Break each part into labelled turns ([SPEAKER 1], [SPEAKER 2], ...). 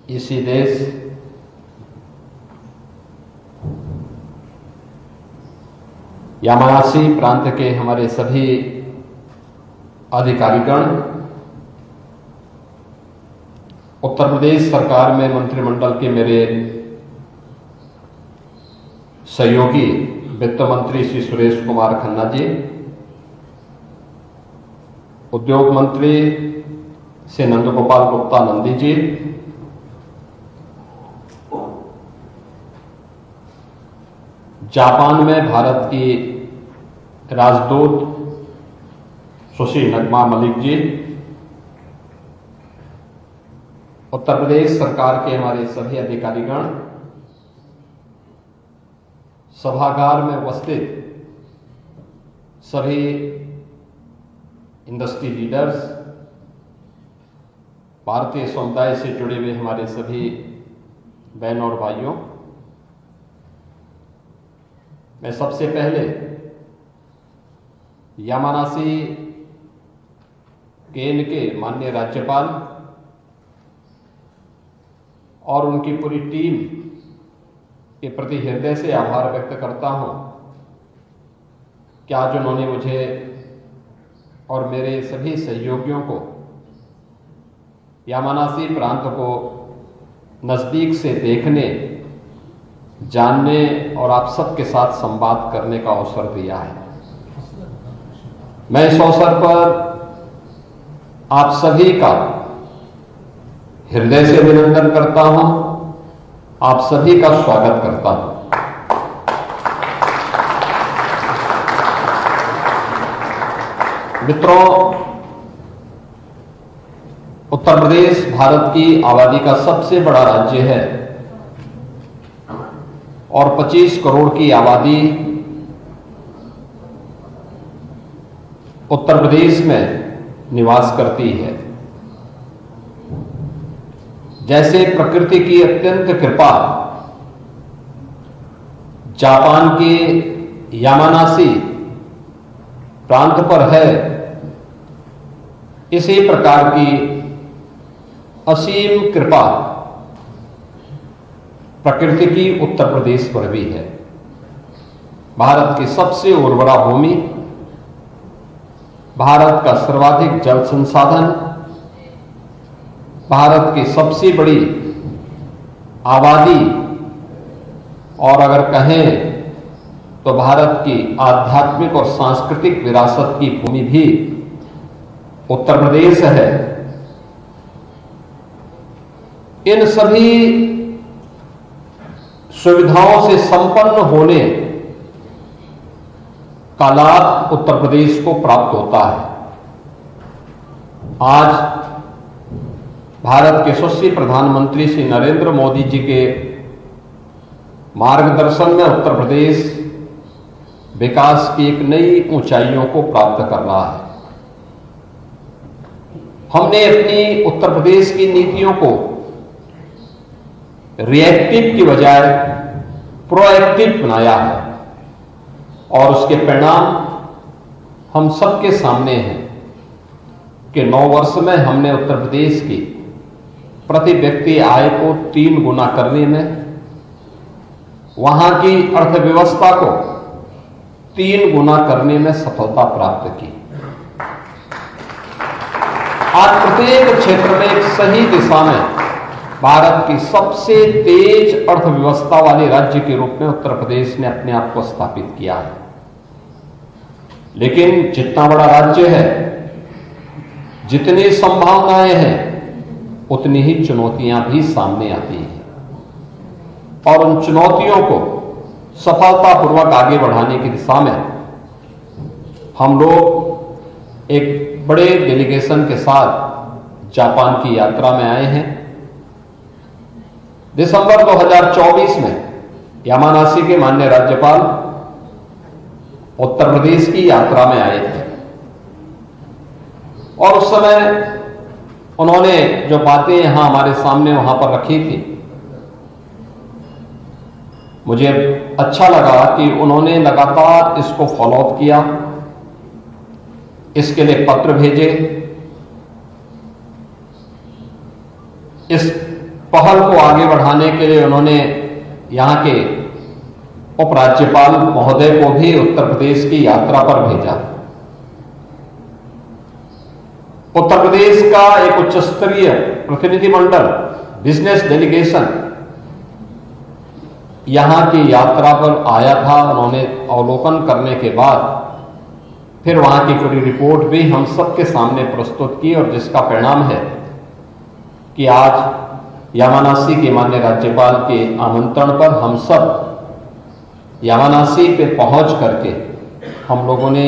[SPEAKER 1] इसी देश यामानासी प्रांत के हमारे सभी अधिकारीगण, उत्तर प्रदेश सरकार में मंत्रिमंडल के मेरे सहयोगी वित्त मंत्री श्री सुरेश कुमार खन्ना जी, उद्योग मंत्री श्री नंदगोपाल गुप्ता नंदी जी, जापान में भारत की राजदूत सुश्री नगमा मलिक जी, उत्तर प्रदेश सरकार के हमारे सभी अधिकारीगण, सभागार में उपस्थित सभी इंडस्ट्री लीडर्स, भारतीय समुदाय से जुड़े हुए हमारे सभी बहनों और भाइयों, मैं सबसे पहले यामानासी केन के माननीय राज्यपाल और उनकी पूरी टीम के प्रति हृदय से आभार व्यक्त करता हूं कि आज उन्होंने मुझे और मेरे सभी सहयोगियों को यामानासी प्रांत को नजदीक से देखने, जानने और आप सबके साथ संवाद करने का अवसर दिया है। मैं इस अवसर पर आप सभी का हृदय से अभिनंदन करता हूं, आप सभी का स्वागत करता हूं। मित्रों, उत्तर प्रदेश भारत की आबादी का सबसे बड़ा राज्य है और 25 करोड़ की आबादी उत्तर प्रदेश में निवास करती है। जैसे प्रकृति की अत्यंत कृपा जापान के यामानासी प्रांत पर है, इसी प्रकार की असीम कृपा प्रकृति की उत्तर प्रदेश पर भी है। भारत की सबसे उर्वरा भूमि, भारत का सर्वाधिक जल संसाधन, भारत की सबसे बड़ी आबादी और अगर कहें तो भारत की आध्यात्मिक और सांस्कृतिक विरासत की भूमि भी उत्तर प्रदेश है। इन सभी सुविधाओं से संपन्न होने का लाभ उत्तर प्रदेश को प्राप्त होता है। आज भारत के यशस्वी प्रधानमंत्री श्री नरेंद्र मोदी जी के मार्गदर्शन में उत्तर प्रदेश विकास की एक नई ऊंचाइयों को प्राप्त कर रहा है। हमने अपनी उत्तर प्रदेश की नीतियों को रिएक्टिव की बजाय प्रोएक्टिव बनाया है और उसके परिणाम हम सबके सामने हैं कि 9 वर्ष में हमने उत्तर प्रदेश की प्रति व्यक्ति आय को 3 गुना करने में, वहां की अर्थव्यवस्था को 3 गुना करने में सफलता प्राप्त की। आज प्रत्येक क्षेत्र में एक सही दिशा में भारत की सबसे तेज अर्थव्यवस्था वाले राज्य के रूप में उत्तर प्रदेश ने अपने आप को स्थापित किया है। लेकिन जितना बड़ा राज्य है, जितनी संभावनाएं हैं, उतनी ही चुनौतियां भी सामने आती हैं और उन चुनौतियों को सफलतापूर्वक आगे बढ़ाने की दिशा में हम लोग एक बड़े डेलीगेशन के साथ जापान की यात्रा में आए हैं। दिसंबर 2024 में यामानासी के माननीय राज्यपाल उत्तर प्रदेश की यात्रा में आए थे और उस समय उन्होंने जो बातें यहां हमारे सामने वहां पर रखी थी, मुझे अच्छा लगा कि उन्होंने लगातार इसको फॉलोअप किया, इसके लिए पत्र भेजे, इस पहल को आगे बढ़ाने के लिए उन्होंने यहां के उपराज्यपाल महोदय को भी उत्तर प्रदेश की यात्रा पर भेजा। उत्तर प्रदेश का एक उच्च स्तरीय प्रतिनिधिमंडल, बिजनेस डेलीगेशन यहां की यात्रा पर आया था। उन्होंने अवलोकन करने के बाद फिर वहां की पूरी रिपोर्ट भी हम सबके सामने प्रस्तुत की, और जिसका परिणाम है कि आज यामानासी के माननीय राज्यपाल के आमंत्रण पर हम सब यामानासी पे पहुंच करके हम लोगों ने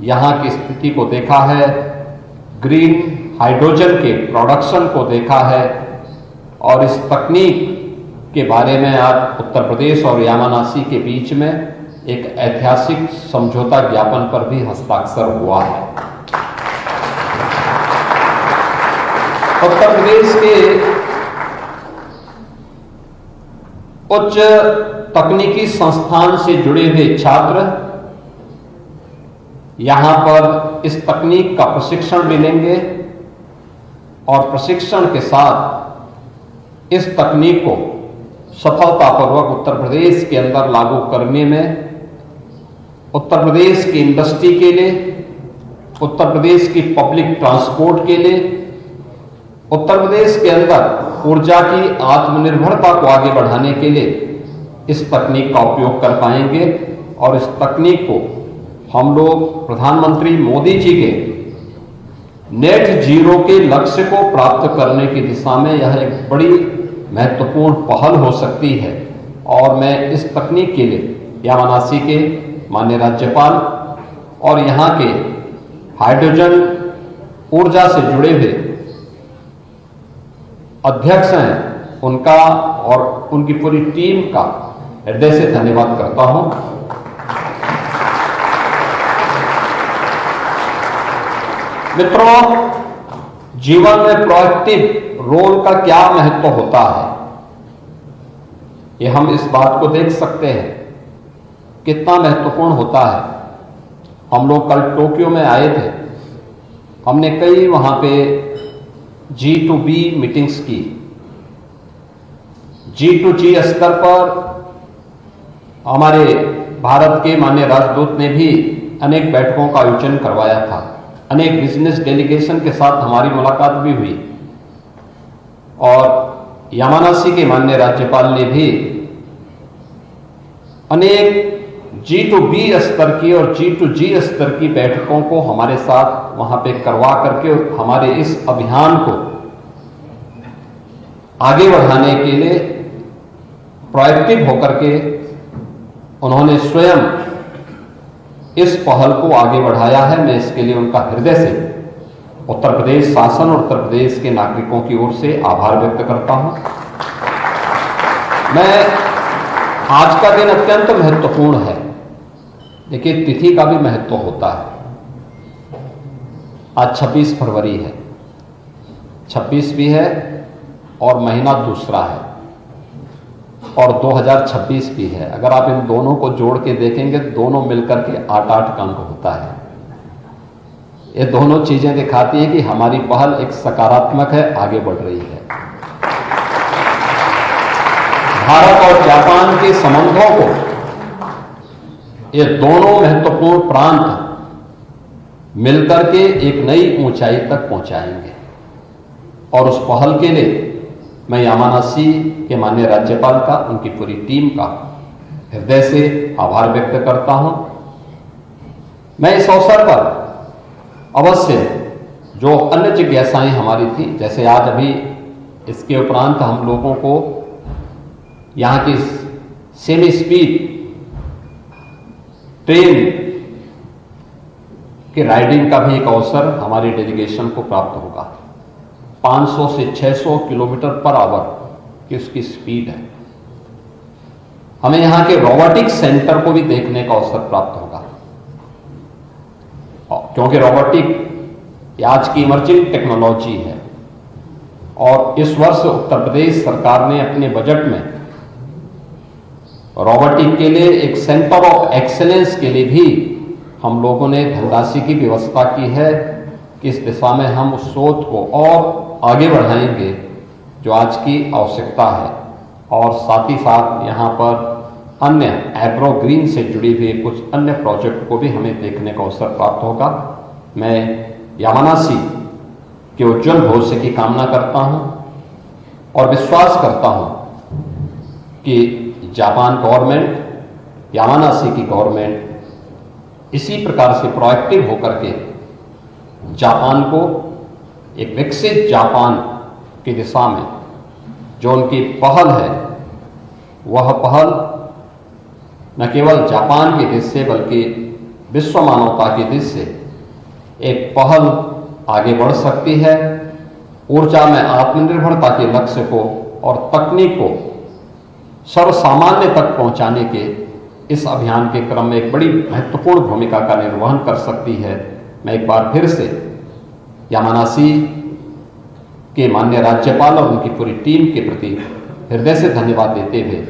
[SPEAKER 1] यहां की स्थिति को देखा है, ग्रीन हाइड्रोजन के प्रोडक्शन को देखा है, और इस तकनीक के बारे में आज उत्तर प्रदेश और यामानासी के बीच में एक ऐतिहासिक समझौता ज्ञापन पर भी हस्ताक्षर हुआ है। उत्तर प्रदेश के उच्च तकनीकी संस्थान से जुड़े हुए छात्र यहां पर इस तकनीक का प्रशिक्षण भी लेंगे, और प्रशिक्षण के साथ इस तकनीक को सफलतापूर्वक उत्तर प्रदेश के अंदर लागू करने में उत्तर प्रदेश की इंडस्ट्री के लिए, उत्तर प्रदेश की पब्लिक ट्रांसपोर्ट के लिए, उत्तर प्रदेश के अंदर ऊर्जा की आत्मनिर्भरता को आगे बढ़ाने के लिए इस तकनीक का उपयोग कर पाएंगे। और इस तकनीक को हम लोग प्रधानमंत्री मोदी जी के नेट जीरो के लक्ष्य को प्राप्त करने की दिशा में यह एक बड़ी महत्वपूर्ण पहल हो सकती है। और मैं इस तकनीक के लिए यामानासी के माननीय राज्यपाल और यहां के हाइड्रोजन ऊर्जा से जुड़े हुए अध्यक्ष हैं उनका और उनकी पूरी टीम का हृदय से धन्यवाद करता हूं। मित्रों, जीवन में प्रोएक्टिव रोल का क्या महत्व होता है, ये हम इस बात को देख सकते हैं कितना महत्वपूर्ण होता है। हम लोग कल टोक्यो में आए थे, हमने कई वहां पे G2B मीटिंग्स की। G2G स्तर पर हमारे भारत के माननीय राजदूत ने भी अनेक बैठकों का आयोजन करवाया था। अनेक बिजनेस डेलीगेशन के साथ हमारी मुलाकात भी हुई, और यामानासी के माननीय राज्यपाल ने भी अनेक G2B स्तर की और G2G स्तर की बैठकों को हमारे साथ वहां पे करवा करके हमारे इस अभियान को आगे बढ़ाने के लिए प्रोएक्टिव होकर के उन्होंने स्वयं इस पहल को आगे बढ़ाया है। मैं इसके लिए उनका हृदय से उत्तर प्रदेश शासन और उत्तर प्रदेश के नागरिकों की ओर से आभार व्यक्त करता हूं। मैं आज का दिन अत्यंत महत्वपूर्ण है। देखिए, तिथि का भी महत्व होता है। आज 26 फरवरी है, 26 भी है और महीना दूसरा है, और 2026 भी है। अगर आप इन दोनों को जोड़ के देखेंगे, दोनों मिलकर के 8-8 का अंक होता है। ये दोनों चीजें दिखाती हैं कि हमारी पहल एक सकारात्मक है, आगे बढ़ रही है। भारत और जापान के संबंधों को ये दोनों महत्वपूर्ण प्रांत मिलकर के एक नई ऊंचाई तक पहुंचाएंगे, और उस पहल के लिए मैं यामानासी के माननीय राज्यपाल का, उनकी पूरी टीम का हृदय से आभार व्यक्त करता हूं। मैं इस अवसर पर अवश्य जो अन्य जिज्ञासाएं हमारी थी, जैसे आज अभी इसके उपरांत हम लोगों को यहां की सेमी स्पीड ट्रेन की राइडिंग का भी एक अवसर हमारी डेलीगेशन को प्राप्त होगा। 500 से 600 किलोमीटर पर आवर की उसकी स्पीड है। हमें यहां के रोबोटिक्स सेंटर को भी देखने का अवसर प्राप्त होगा, क्योंकि रोबोटिक आज की इमर्जिंग टेक्नोलॉजी है। और इस वर्ष उत्तर प्रदेश सरकार ने अपने बजट में रोबोटिक के लिए एक सेंटर ऑफ एक्सीलेंस के लिए भी हम लोगों ने धनराशि की व्यवस्था की है कि इस दिशा में हम उस शोध को और आगे बढ़ाएंगे जो आज की आवश्यकता है, और साथ ही साथ यहाँ पर अन्य एग्रो ग्रीन से जुड़ी हुई कुछ अन्य प्रोजेक्ट को भी हमें देखने का अवसर प्राप्त होगा। मैं यामानासी के उज्जवल भविष्य की कामना करता हूँ और विश्वास करता हूँ कि जापान गवर्नमेंट, यामानासी की गवर्नमेंट इसी प्रकार से प्रोएक्टिव होकर के जापान को एक विकसित जापान की दिशा में जो उनकी पहल है, वह पहल न केवल जापान की दृष्टि से बल्कि विश्व मानवता की दृष्टि से एक पहल आगे बढ़ सकती है। ऊर्जा में आत्मनिर्भरता के लक्ष्य को और तकनीक को सर्वसामान्य तक पहुंचाने के इस अभियान के क्रम में एक बड़ी महत्वपूर्ण भूमिका का निर्वहन कर सकती है। मैं एक बार फिर से यामानासी के माननीय राज्यपाल और उनकी पूरी टीम के प्रति हृदय से धन्यवाद देते हुए